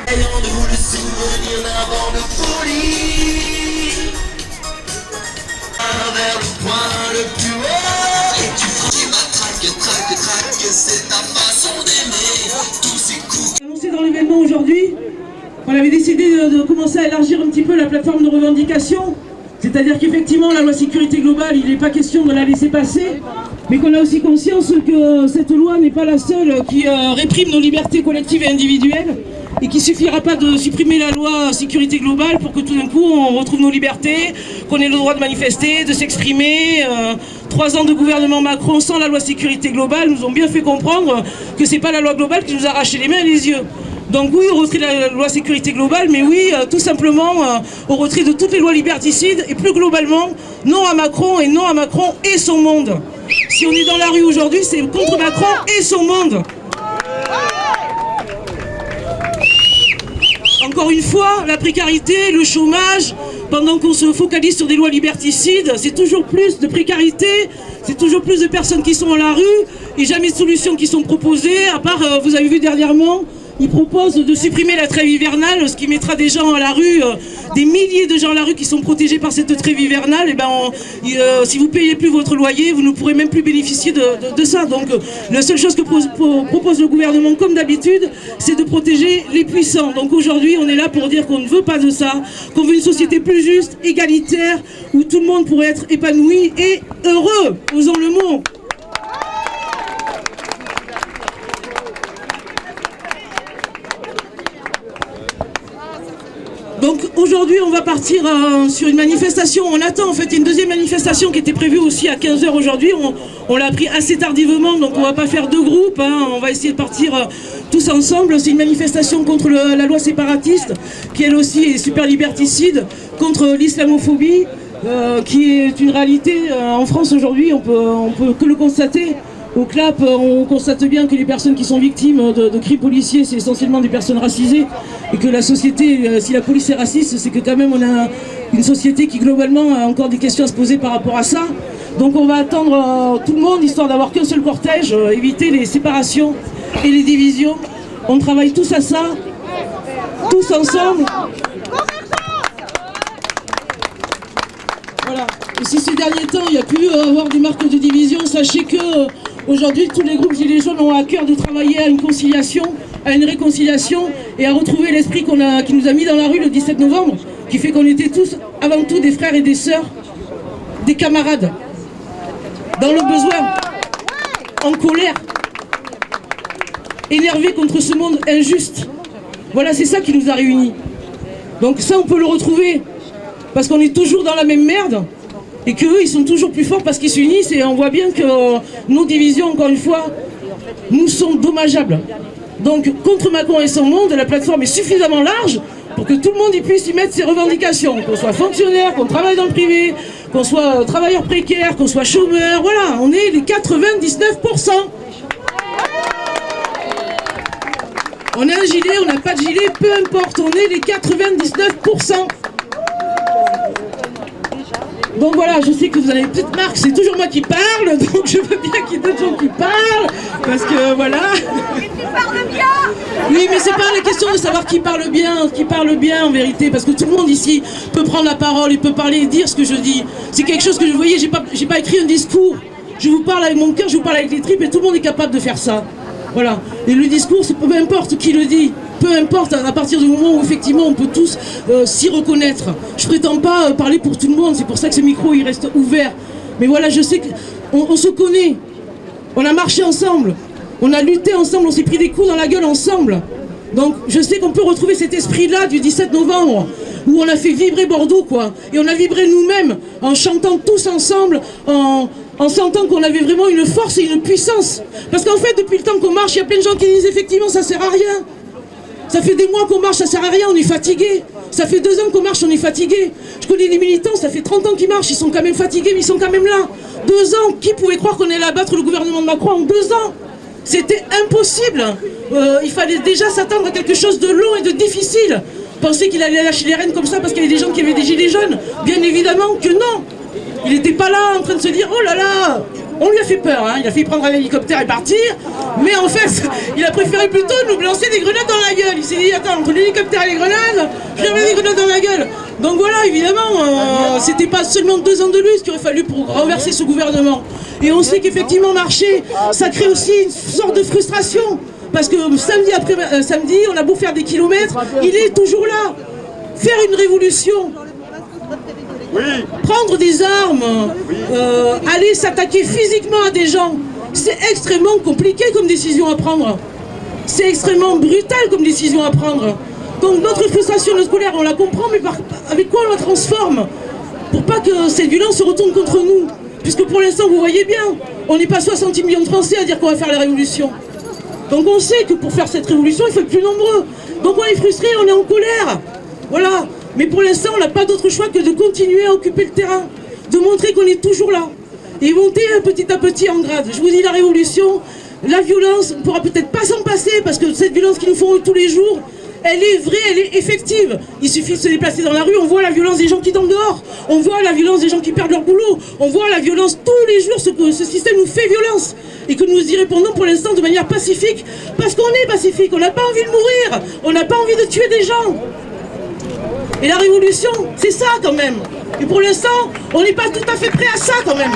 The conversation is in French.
Ayons-nous le souvenir d'un vent de folie vers le point le plus haut. Et tu traque, c'est ta façon d'aimer. Tous ces coups. Annoncé dans l'événement aujourd'hui, on avait décidé de commencer à élargir un petit peu la plateforme de revendication. C'est-à-dire qu'effectivement, la loi sécurité globale, il n'est pas question de la laisser passer, mais qu'on a aussi conscience que cette loi n'est pas la seule qui réprime nos libertés collectives et individuelles, et qu'il ne suffira pas de supprimer la loi sécurité globale pour que tout d'un coup on retrouve nos libertés, qu'on ait le droit de manifester, de s'exprimer. 3 ans de gouvernement Macron sans la loi sécurité globale nous ont bien fait comprendre que c'est pas la loi globale qui nous a arraché les mains et les yeux. Donc oui, au retrait de la loi sécurité globale, mais oui, tout simplement au retrait de toutes les lois liberticides, et plus globalement, non à Macron, et non à Macron et son monde. Si on est dans la rue aujourd'hui, c'est contre Macron et son monde. Encore une fois, la précarité, le chômage, pendant qu'on se focalise sur des lois liberticides, c'est toujours plus de précarité, c'est toujours plus de personnes qui sont à la rue, et jamais de solutions qui sont proposées, à part, vous avez vu dernièrement, ils proposent de supprimer la trêve hivernale, ce qui mettra des gens à la rue, des milliers de gens à la rue qui sont protégés par cette trêve hivernale. Et ben, si vous ne payez plus votre loyer, vous ne pourrez même plus bénéficier de ça. Donc la seule chose que propose le gouvernement, comme d'habitude, c'est de protéger les puissants. Donc aujourd'hui, on est là pour dire qu'on ne veut pas de ça, qu'on veut une société plus juste, égalitaire, où tout le monde pourrait être épanoui et heureux, osons le mot. Donc aujourd'hui on va partir sur une manifestation, on attend en fait une deuxième manifestation qui était prévue aussi à 15 h aujourd'hui, on l'a appris assez tardivement, donc on va pas faire 2 groupes, on va essayer de partir tous ensemble. C'est une manifestation contre la loi séparatiste qui elle aussi est super liberticide, contre l'islamophobie qui est une réalité en France aujourd'hui, on peut que le constater. Au CLAP, on constate bien que les personnes qui sont victimes de crimes policiers, c'est essentiellement des personnes racisées, et que la société, si la police est raciste, c'est que quand même on a une société qui globalement a encore des questions à se poser par rapport à ça. Donc on va attendre tout le monde, histoire d'avoir qu'un seul cortège, éviter les séparations et les divisions. On travaille tous à ça, tous ensemble. Voilà. Et si ces derniers temps, il y a pu avoir des marques de division, sachez que aujourd'hui, tous les groupes Gilets jaunes ont à cœur de travailler à une conciliation, à une réconciliation et à retrouver l'esprit qui nous a mis dans la rue le 17 novembre, qui fait qu'on était tous, avant tout, des frères et des sœurs, des camarades, dans le besoin, en colère, énervés contre ce monde injuste. Voilà, c'est ça qui nous a réunis. Donc ça, on peut le retrouver, parce qu'on est toujours dans la même merde. Et qu'eux, ils sont toujours plus forts parce qu'ils s'unissent, et on voit bien que nos divisions, encore une fois, nous sont dommageables. Donc, contre Macron et son monde, la plateforme est suffisamment large pour que tout le monde y puisse y mettre ses revendications. Qu'on soit fonctionnaire, qu'on travaille dans le privé, qu'on soit travailleur précaire, qu'on soit chômeur, voilà, on est les 99%. On a un gilet, on n'a pas de gilet, peu importe, on est les 99%. Donc voilà, je sais que vous avez une petite marque, c'est toujours moi qui parle, donc je veux bien qu'il y ait d'autres gens qui parlent, parce que voilà. Et tu parles bien. Oui, mais c'est pas la question de savoir qui parle bien en vérité, parce que tout le monde ici peut prendre la parole, il peut parler et dire ce que je dis. C'est quelque chose que je voyais, j'ai pas écrit un discours, je vous parle avec mon cœur, je vous parle avec les tripes, et tout le monde est capable de faire ça. Voilà. Et le discours, c'est peu importe qui le dit. Peu importe, à partir du moment où effectivement on peut tous s'y reconnaître. Je prétends pas parler pour tout le monde, c'est pour ça que ce micro il reste ouvert. Mais voilà, je sais qu'on se connaît, on a marché ensemble, on a lutté ensemble, on s'est pris des coups dans la gueule ensemble. Donc je sais qu'on peut retrouver cet esprit-là du 17 novembre, où on a fait vibrer Bordeaux, quoi. Et on a vibré nous-mêmes, en chantant tous ensemble, en sentant qu'on avait vraiment une force et une puissance. Parce qu'en fait, depuis le temps qu'on marche, il y a plein de gens qui disent effectivement ça sert à rien. Ça fait des mois qu'on marche, ça sert à rien, on est fatigué. Ça fait 2 ans qu'on marche, on est fatigué. Je connais des militants, ça fait 30 ans qu'ils marchent, ils sont quand même fatigués, mais ils sont quand même là. 2 ans, qui pouvait croire qu'on allait abattre le gouvernement de Macron en 2 ans? C'était impossible. Il fallait déjà s'attendre à quelque chose de long et de difficile. Penser qu'il allait lâcher les rênes comme ça parce qu'il y avait des gens qui avaient des gilets jaunes? Bien évidemment que non. Il n'était pas là en train de se dire « Oh là là, On lui a fait peur, hein. Il a fait prendre un hélicoptère et partir, mais en fait, il a préféré plutôt nous lancer des grenades dans la gueule. Il s'est dit, attends, entre l'hélicoptère et les grenades, je vais mettre des grenades dans la gueule. Donc voilà, évidemment, c'était pas seulement 2 ans de lutte qu'il aurait fallu pour renverser ce gouvernement. Et on sait qu'effectivement, marcher, ça crée aussi une sorte de frustration. Parce que samedi après samedi, on a beau faire des kilomètres, il est toujours là. Faire une révolution. Oui. Prendre des armes, aller s'attaquer physiquement à des gens, c'est extrêmement compliqué comme décision à prendre. C'est extrêmement brutal comme décision à prendre. Donc notre frustration, notre colère, on la comprend, mais avec quoi on la transforme? Pour pas que cette violence se retourne contre nous. Puisque pour l'instant, vous voyez bien, on n'est pas 60 millions de Français à dire qu'on va faire la révolution. Donc on sait que pour faire cette révolution, il faut être plus nombreux. Donc on est frustré, on est en colère. Voilà. Mais pour l'instant, on n'a pas d'autre choix que de continuer à occuper le terrain, de montrer qu'on est toujours là, et monter petit à petit en grade. Je vous dis, la révolution, la violence, on ne pourra peut-être pas s'en passer, parce que cette violence qu'ils nous font tous les jours, elle est vraie, elle est effective. Il suffit de se déplacer dans la rue, on voit la violence des gens qui dorment dehors, on voit la violence des gens qui perdent leur boulot, on voit la violence tous les jours, ce système nous fait violence, et que nous y répondons pour l'instant de manière pacifique, parce qu'on est pacifique, on n'a pas envie de mourir, on n'a pas envie de tuer des gens. Et la révolution, c'est ça quand même. Et pour l'instant, on n'est pas tout à fait prêt à ça quand même.